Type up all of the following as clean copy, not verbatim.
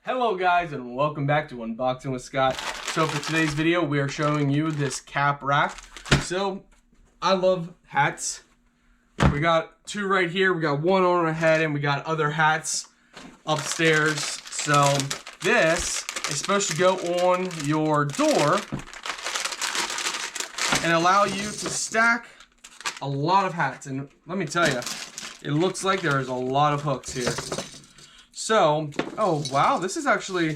Hello guys, and welcome back to Unboxing with Scott. So for today's video, we are showing you this cap rack. So I love hats. We got two right here. We got one on our head and we got other hats upstairs. So this is supposed to go on your door and allow you to stack a lot of hats. And let me tell you, it looks like there's a lot of hooks here. So, oh wow, this is actually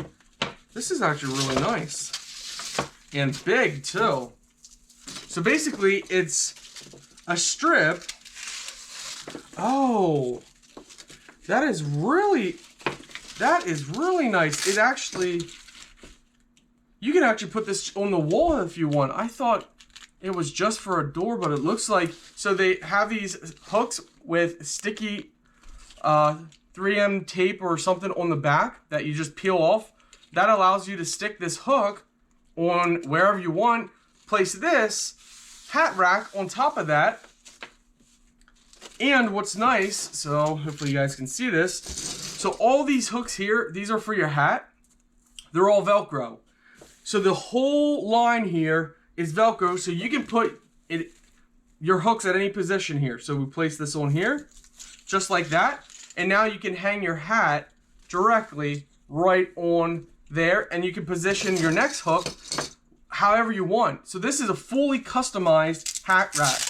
really nice and big too. So basically, it's a strip. Oh, that is really nice. It actually, you can actually put this on the wall if you want. I thought it was just for a door, but it looks like, so they have these hooks with sticky 3M tape or something on the back that you just peel off. That allows you to stick this hook on wherever you want. Place this hat rack on top of that. And what's nice, so hopefully you guys can see this. So all these hooks here, these are for your hat. They're all Velcro. So the whole line here is Velcro, so you can put your hooks at any position here. So we place this on here, just like that. And now you can hang your hat directly right on there, and you can position your next hook however you want. So this is a fully customized hat rack.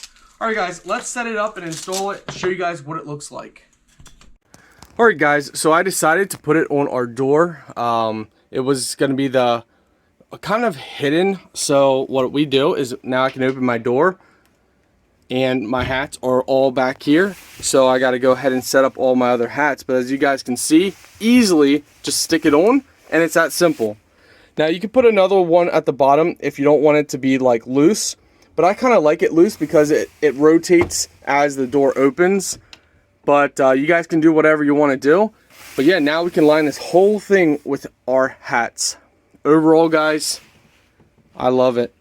All right, guys, let's set it up and install it, show you guys what it looks like. All right, guys, so I decided to put it on our door. It was going to be the kind of hidden. So what we do is now I can open my door, and my hats are all back here. So I got to go ahead and set up all my other hats. But as you guys can see, easily just stick it on, and it's that simple. Now you can put another one at the bottom if you don't want it to be like loose. But I kind of like it loose because it rotates as the door opens. But you guys can do whatever you want to do. But yeah, now we can line this whole thing with our hats. Overall, guys, I love it.